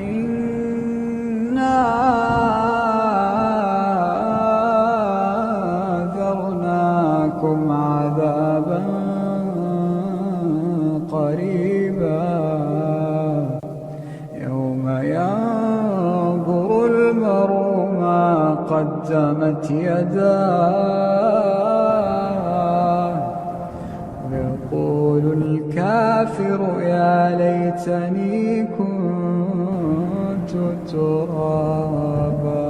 إنا أنذرناكم عذابا قريبا يوم ينظر المرء ما قدمت يداه ويقول الكافر يا ليتني كنت ترابا.